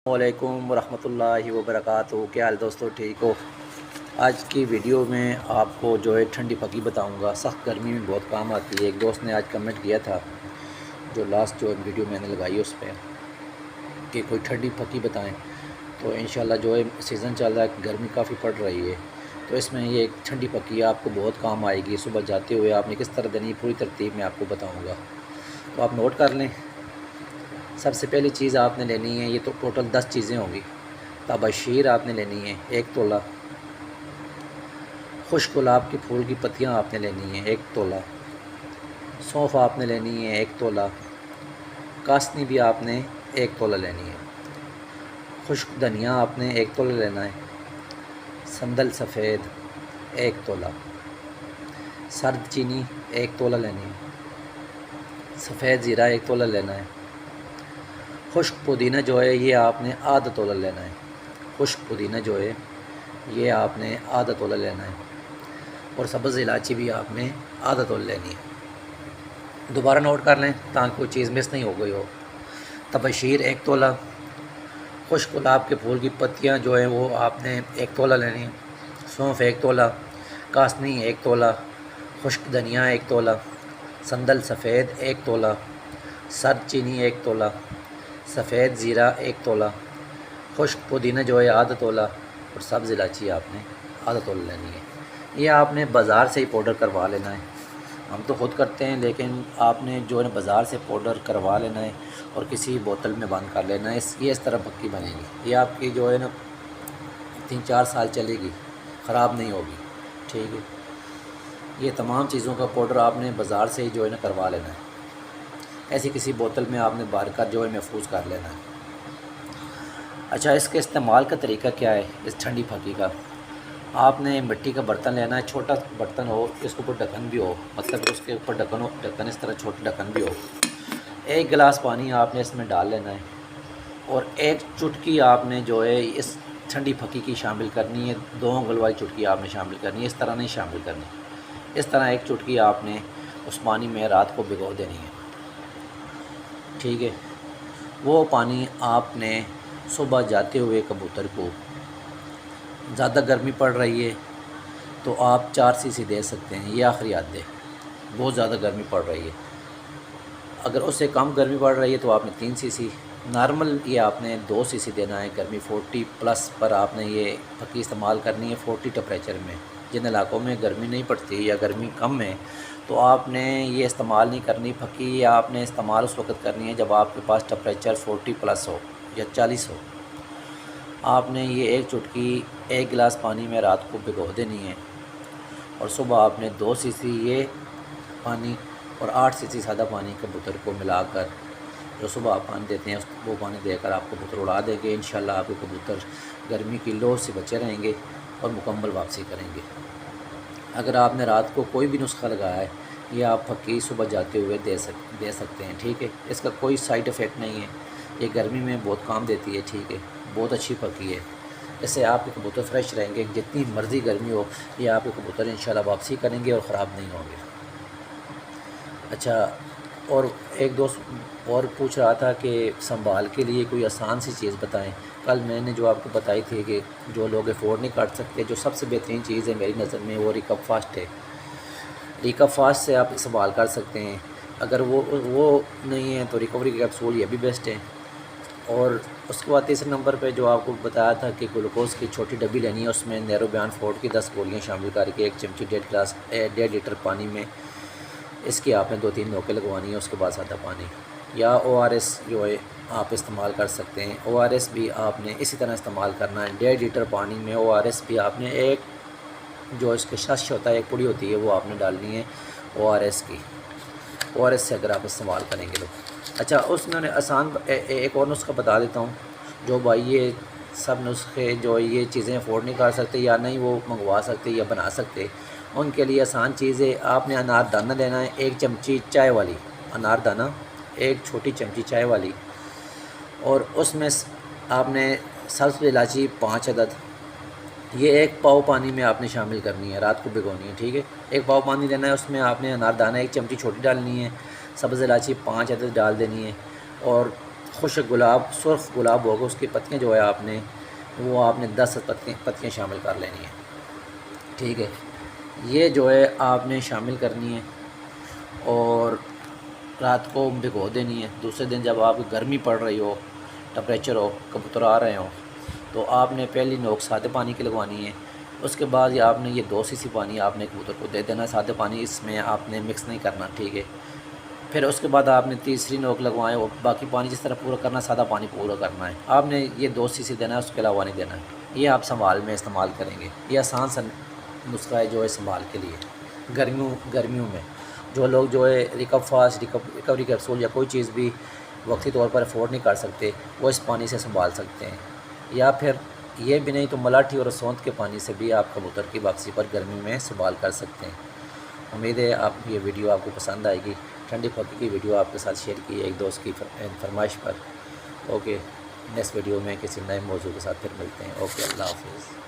السلام علیکم ورحمۃ اللہ وبرکاتہ۔ کیا حال دوستو، ٹھیک ہو؟ آج کی ویڈیو میں آپ کو جو ہے ٹھنڈی پکی بتاؤں گا، سخت گرمی میں بہت کام آتی ہے۔ ایک دوست نے آج کمنٹ کیا تھا جو لاسٹ جو ویڈیو میں نے لگائی اس پہ کہ کوئی ٹھنڈی پکی بتائیں، تو انشاءاللہ جو ہے سیزن چل رہا ہے، گرمی کافی پڑ رہی ہے، تو اس میں یہ ایک ٹھنڈی پکی آپ کو بہت کام آئے گی۔ صبح جاتے ہوئے آپ نے کس طرح دینی پوری ترتیب میں آپ کو بتاؤں گا، تو آپ نوٹ کر لیں۔ سب سے پہلی چیز آپ نے لینی ہے، یہ تو ٹوٹل 10 چیزیں ہوں گی۔ تبشیر آپ نے لینی ہے 1 تولہ، خشک گلاب کے پھول کی پتیاں آپ نے لینی ہیں 1 تولہ، سونف آپ نے لینی ہے 1 تولہ، کاسنی بھی آپ نے 1 تولہ لینی ہے، خشک دھنیا آپ نے 1 تولہ لینا ہے، سندل سفید 1 تولہ، سرد چینی 1 تولہ لینی ہے، سفید زیرہ 1 تولہ لینا ہے، خشک پودینہ جو ہے یہ آپ نے آدھا تولہ لینا ہے، خشک پودینہ جو ہے یہ آپ نے آدھا تولہ لینا ہے، اور سبز الائچی بھی آپ نے آدھا تولہ لینی ہے۔ دوبارہ نوٹ کر لیں تاکہ کوئی چیز مس نہیں ہو گئی ہو۔ تبشیر 1 تولہ، خشک گلاب کے پھول کی پتیاں جو ہیں وہ آپ نے 1 تولہ لینی ہے، سونف 1 تولہ، کاسنی 1 تولہ، خشک دھنیا 1 تولہ، سندل سفید 1 تولہ، سرد چینی 1 تولہ، سفید زیرہ 1 تولہ، خشک پودینہ جو ہے آدھا تولہ، اور سبز الائچی آپ نے آدھا تولہ لینی ہے۔ یہ آپ نے بازار سے ہی پاؤڈر کروا لینا ہے، ہم تو خود کرتے ہیں لیکن آپ نے جو ہے بازار سے پاؤڈر کروا لینا ہے اور کسی بوتل میں بند کر لینا ہے۔ یہ اس طرح پکی بنے گی، یہ آپ کی جو ہے نا 3-4 سال چلے گی، خراب نہیں ہوگی، ٹھیک ہے۔ یہ تمام چیزوں کا پاؤڈر آپ نے بازار سے ہی جو ہے نا کروا لینا ہے، ایسی کسی بوتل میں آپ نے بھر کر جو ہے محفوظ کر لینا ہے۔ اچھا، اس کے استعمال کا طریقہ کیا ہے؟ اس ٹھنڈی پھکی کا آپ نے مٹی کا برتن لینا ہے، چھوٹا برتن ہو، اس کے اوپر ڈھکن بھی ہو، مطلب کہ اس کے اوپر ڈھکن ہو، ڈھکن اس طرح چھوٹا ڈھکن بھی ہو۔ 1 گلاس پانی آپ نے اس میں ڈال لینا ہے، اور 1 چٹکی آپ نے جو ہے اس ٹھنڈی پھکی کی شامل کرنی ہے، 2 انگل والی چٹکی آپ نے شامل کرنی ہے، اس طرح نہیں شامل کرنی، اس طرح 1 چٹکی آپ نے اس پانی میں رات کو بھگو دینی ہے، ٹھیک ہے۔ وہ پانی آپ نے صبح جاتے ہوئے کبوتر کو، زیادہ گرمی پڑ رہی ہے تو آپ 4 cc دے سکتے ہیں، یہ آخری حد ہے، بہت زیادہ گرمی پڑ رہی ہے۔ اگر اس سے کم گرمی پڑ رہی ہے تو آپ نے 3 cc، نارمل یہ آپ نے 2 cc دینا ہے۔ گرمی 40+ پر آپ نے یہ پھکی استعمال کرنی ہے، 40 ٹمپریچر میں۔ جن علاقوں میں گرمی نہیں پڑتی یا گرمی کم ہے تو آپ نے یہ استعمال نہیں کرنی پھکی، یا آپ نے استعمال اس وقت کرنی ہے جب آپ کے پاس ٹمپریچر 40+ ہو یا 40 ہو۔ آپ نے یہ 1 چٹکی 1 گلاس پانی میں رات کو بھگو دینی ہے، اور صبح آپ نے 2 cc یہ پانی اور 8 cc سادہ پانی کبوتر کو ملا کر، جو صبح آپ پانی دیتے ہیں وہ پانی دے کر آپ کبوتر اڑا دیں گے۔ انشاءاللہ آپ کے کبوتر گرمی کی لو سے بچے رہیں گے اور مکمل واپسی کریں گے۔ اگر آپ نے رات کو کوئی بھی نسخہ لگایا ہے، یہ آپ پھکی صبح جاتے ہوئے دے سکتے ہیں، ٹھیک ہے۔ اس کا کوئی سائیڈ افیکٹ نہیں ہے، یہ گرمی میں بہت کام دیتی ہے، ٹھیک ہے، بہت اچھی پھکی ہے۔ اس سے آپ کے کبوتر فریش رہیں گے، جتنی مرضی گرمی ہو یہ آپ کے کبوتر انشاءاللہ واپسی کریں گے اور خراب نہیں ہوں گے۔ اچھا، اور ایک دوست اور پوچھ رہا تھا کہ سنبھال کے لیے کوئی آسان سی چیز بتائیں۔ کل میں نے جو آپ کو بتائی تھی کہ جو لوگ افورڈ نہیں کر سکتے، جو سب سے بہترین چیز ہے میری نظر میں وہ ریکپ فاسٹ ہے۔ ریکپ فاسٹ سے آپ استعمال کر سکتے ہیں، اگر وہ نہیں ہے تو ریکوری کیپسول یہ بھی بیسٹ ہے۔ اور اس کے بعد تیسرے نمبر پہ جو آپ کو بتایا تھا کہ گلوکوز کی چھوٹی ڈبی لینی ہے، اس میں نیرو بیان فورٹ کی 10 گولیاں شامل کر کے 1 چمچی 1.5 لیٹر پانی میں اس کی آپ نے 2-3 نوکے لگوانی ہے، اس کے بعد سادہ پانی یا ORS جو ہے آپ استعمال کر سکتے ہیں۔ ORS بھی آپ نے اسی طرح استعمال کرنا ہے، 1.5 لیٹر پانی میں ORS بھی آپ نے ایک جو اس کے شش ہوتا ہے، ایک پوڑی ہوتی ہے، وہ آپ نے ڈالنی ہے ORS کی۔ ORS سے اگر آپ استعمال کریں گے تو اچھا، اس میں نے آسان ایک اور نسخہ بتا دیتا ہوں۔ جو بھائی یہ سب نسخے جو یہ چیزیں افورڈ نہیں کر سکتے یا نہیں وہ منگوا سکتے یا بنا سکتے، ان کے لیے آسان چیز ہے، آپ نے انار دانہ لینا ہے 1 چمچی چائے والی انار دانہ، 1 چھوٹی چمچی چائے والی، اور اس میں آپ نے سبز الائچی 5 عدد، یہ 1 پاؤ پانی میں آپ نے شامل کرنی ہے، رات کو بھگونی ہے، ٹھیک ہے۔ 1 پاؤ پانی لینا ہے، اس میں آپ نے انار دانہ 1 چمچی چھوٹی ڈالنی ہے، سبز الائچی 5 عدد ڈال دینی ہے، اور خشک گلاب، سرخ گلاب ہوگا، اس کی پتیاں جو ہے آپ نے 10 پتیاں شامل کر لینی ہیں، ٹھیک ہے۔ یہ جو ہے آپ نے شامل کرنی ہے اور رات کو بھگو دینی ہے۔ دوسرے دن جب آپ کو گرمی پڑ رہی ہو، ٹمپریچر ہو، کبوتر آ رہے ہوں، تو آپ نے پہلی نوک سادے پانی کی لگوانی ہے۔ اس کے بعد یہ آپ نے 2 cc پانی آپ نے کبوتر کو دے دینا، سادے پانی اس میں آپ نے مکس نہیں کرنا، ٹھیک ہے۔ پھر اس کے بعد آپ نے تیسری نوک لگوائیں اور باقی پانی جس طرح پورا کرنا، سادہ پانی پورا کرنا ہے۔ آپ نے یہ 2 cc دینا ہے، اس کے علاوہ نہیں دینا ہے۔ یہ آپ سنبھال میں استعمال کریں گے، یہ آسان سا نسخہ ہے جو ہے سنبھال کے لیے۔ گرمیوں میں جو لوگ جو ہے ریکوری کیپسول یا کوئی چیز بھی وقتی طور پر افورڈ نہیں کر سکتے، وہ اس پانی سے سنبھال سکتے ہیں، یا پھر یہ بھی نہیں تو ملاٹھی اور سونت کے پانی سے بھی آپ کبوتر کی واپسی پر گرمی میں سنبھال کر سکتے ہیں۔ امید ہے یہ ویڈیو آپ کو پسند آئے گی۔ ٹھنڈی پھوکی کی ویڈیو آپ کے ساتھ شیئر کی ایک دوست کی فرمائش پر۔ اوکے، نیکسٹ ویڈیو میں کسی نئے موضوع کے ساتھ پھر ملتے ہیں۔ اوکے، اللہ حافظ۔